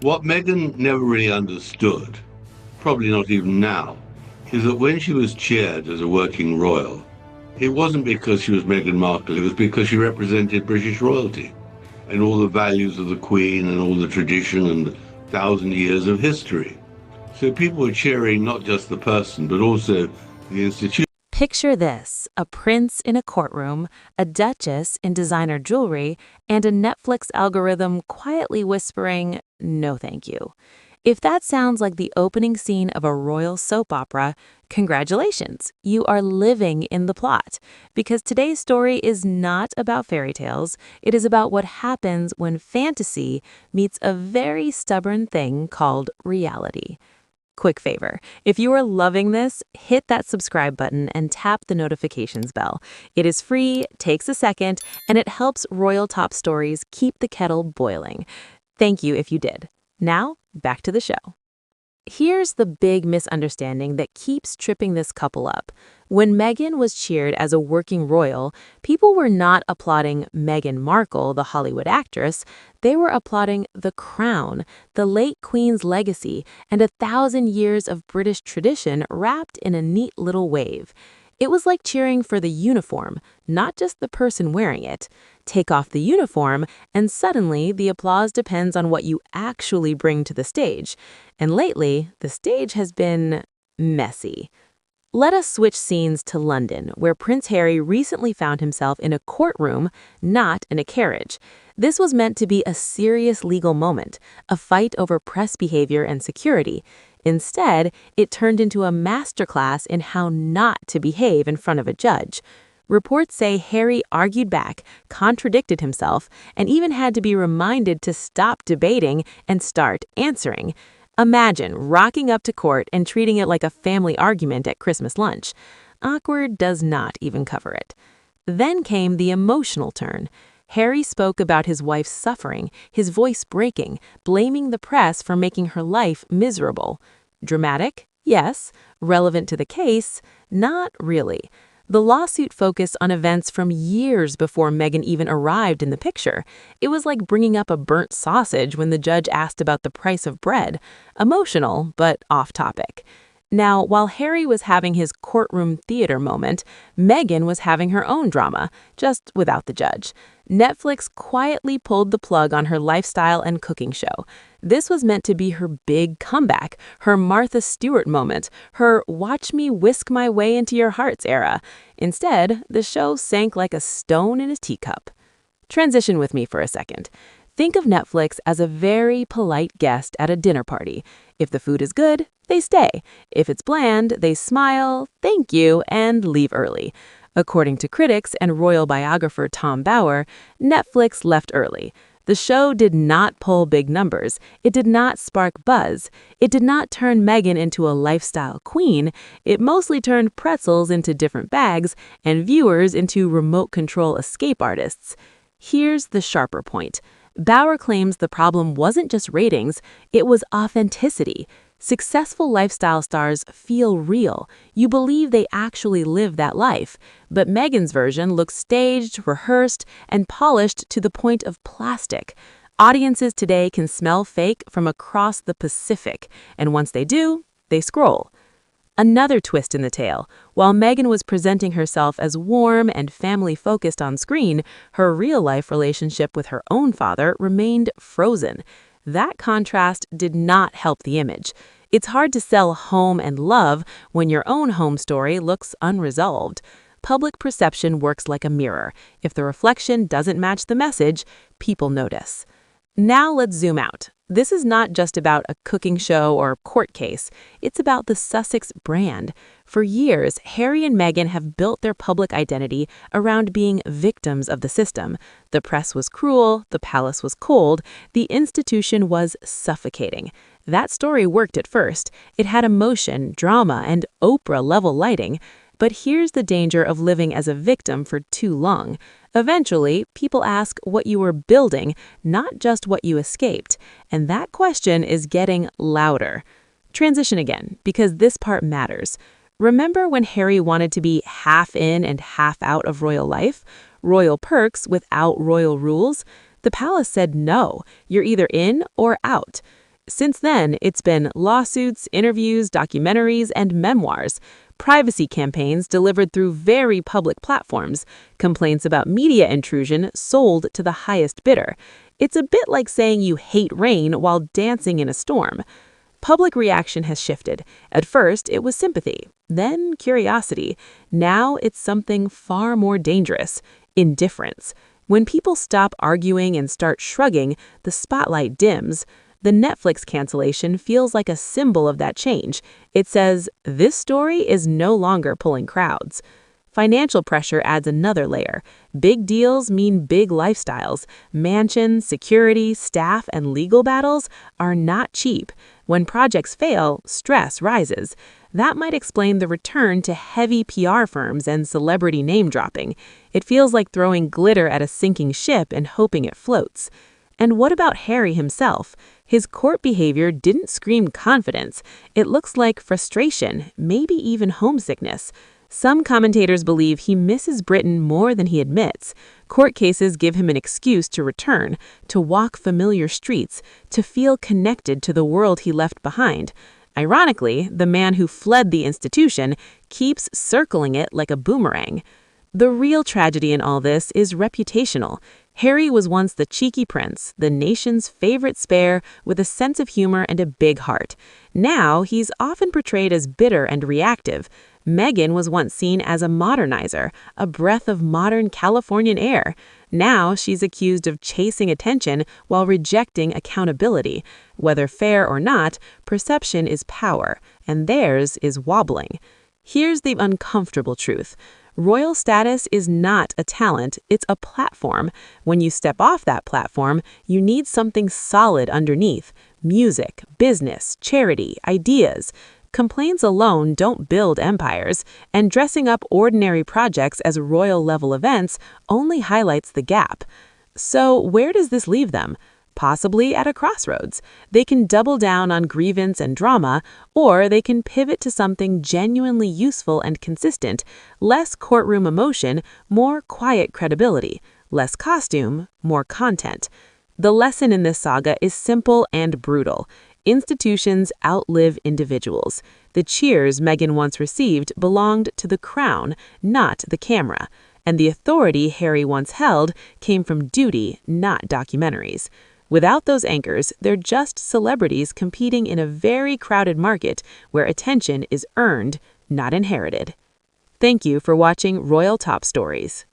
What Meghan never really understood, probably not even now, is that when she was chaired as a working royal, it wasn't because she was Meghan Markle, it was because she represented British royalty and all the values of the Queen and all the tradition and 1,000 years of history. So people were cheering not just the person, but also the institution. Picture this: a prince in a courtroom, a duchess in designer jewelry, and a Netflix algorithm quietly whispering, "No, thank you." If that sounds like the opening scene of a royal soap opera, congratulations, you are living in the plot. Because today's story is not about fairy tales, it is about what happens when fantasy meets a very stubborn thing called reality. Quick favor: if you are loving this, hit that subscribe button and tap the notifications bell. It is free, takes a second, and it helps Royal Top Stories keep the kettle boiling. Thank you if you did. Now, back to the show. Here's the big misunderstanding that keeps tripping this couple up. When Meghan was cheered as a working royal, people were not applauding Meghan Markle, the Hollywood actress. They were applauding the crown, the late Queen's legacy, and 1,000 years of British tradition wrapped in a neat little wave. It was like cheering for the uniform, not just the person wearing it. Take off the uniform, and suddenly the applause depends on what you actually bring to the stage. And lately, the stage has been messy. Let us switch scenes to London, where Prince Harry recently found himself in a courtroom, not in a carriage. This was meant to be a serious legal moment, a fight over press behavior and security. Instead, it turned into a masterclass in how not to behave in front of a judge. Reports say Harry argued back, contradicted himself, and even had to be reminded to stop debating and start answering. Imagine rocking up to court and treating it like a family argument at Christmas lunch. Awkward does not even cover it. Then came the emotional turn. Harry spoke about his wife's suffering, his voice breaking, blaming the press for making her life miserable. Dramatic? Yes. Relevant to the case? Not really. The lawsuit focused on events from years before Meghan even arrived in the picture. It was like bringing up a burnt sausage when the judge asked about the price of bread. Emotional, but off topic. Now, while Harry was having his courtroom theater moment, Meghan was having her own drama, just without the judge. Netflix quietly pulled the plug on her lifestyle and cooking show. This was meant to be her big comeback, her Martha Stewart moment, her watch me whisk my way into your hearts era. Instead, the show sank like a stone in a teacup. Transition with me for a second. Think of Netflix as a very polite guest at a dinner party. If the food is good, they stay. If it's bland, they smile, thank you, and leave early. According to critics and royal biographer Tom Bower, Netflix left early. The show did not pull big numbers. It did not spark buzz. It did not turn Meghan into a lifestyle queen. It mostly turned pretzels into different bags and viewers into remote control escape artists. Here's the sharper point. Bauer claims the problem wasn't just ratings, it was authenticity. Successful lifestyle stars feel real. You believe they actually live that life. But Meghan's version looks staged, rehearsed, and polished to the point of plastic. Audiences today can smell fake from across the Pacific, and once they do, they scroll. Another twist in the tale: while Meghan was presenting herself as warm and family-focused on screen, her real-life relationship with her own father remained frozen. That contrast did not help the image. It's hard to sell home and love when your own home story looks unresolved. Public perception works like a mirror. If the reflection doesn't match the message, people notice. Now let's zoom out. This is not just about a cooking show or court case. It's about the Sussex brand. For years, Harry and Meghan have built their public identity around being victims of the system. The press was cruel, the palace was cold, the institution was suffocating. That story worked at first. It had emotion, drama, and Oprah-level lighting. But here's the danger of living as a victim for too long. Eventually, people ask what you were building, not just what you escaped. And that question is getting louder. Transition again, because this part matters. Remember when Harry wanted to be half in and half out of royal life? Royal perks without royal rules? The palace said no, you're either in or out. Since then, it's been lawsuits, interviews, documentaries, and memoirs, privacy campaigns delivered through very public platforms, complaints about media intrusion sold to the highest bidder. It's a bit like saying you hate rain while dancing in a storm. Public reaction has shifted. At first, it was sympathy, then curiosity. Now it's something far more dangerous: indifference. When people stop arguing and start shrugging, the spotlight dims. The Netflix cancellation feels like a symbol of that change. It says, this story is no longer pulling crowds. Financial pressure adds another layer. Big deals mean big lifestyles. Mansions, security, staff, and legal battles are not cheap. When projects fail, stress rises. That might explain the return to heavy PR firms and celebrity name-dropping. It feels like throwing glitter at a sinking ship and hoping it floats. And what about Harry himself? His court behavior didn't scream confidence. It looks like frustration, maybe even homesickness. Some commentators believe he misses Britain more than he admits. Court cases give him an excuse to return, to walk familiar streets, to feel connected to the world he left behind. Ironically, the man who fled the institution keeps circling it like a boomerang. The real tragedy in all this is reputational. Harry was once the cheeky prince, the nation's favorite spare with a sense of humor and a big heart. Now he's often portrayed as bitter and reactive. Meghan was once seen as a modernizer, a breath of modern Californian air. Now she's accused of chasing attention while rejecting accountability. Whether fair or not, perception is power, and theirs is wobbling. Here's the uncomfortable truth. Royal status is not a talent, it's a platform. When you step off that platform, you need something solid underneath: music, business, charity, ideas. Complaints alone don't build empires, and dressing up ordinary projects as royal-level events only highlights the gap. So where does this leave them? Possibly at a crossroads. They can double down on grievance and drama, or they can pivot to something genuinely useful and consistent: less courtroom emotion, more quiet credibility; less costume, more content. The lesson in this saga is simple and brutal. Institutions outlive individuals. The cheers Meghan once received belonged to the crown, not the camera. And the authority Harry once held came from duty, not documentaries. Without those anchors, they're just celebrities competing in a very crowded market where attention is earned, not inherited. Thank you for watching Royal Top Stories.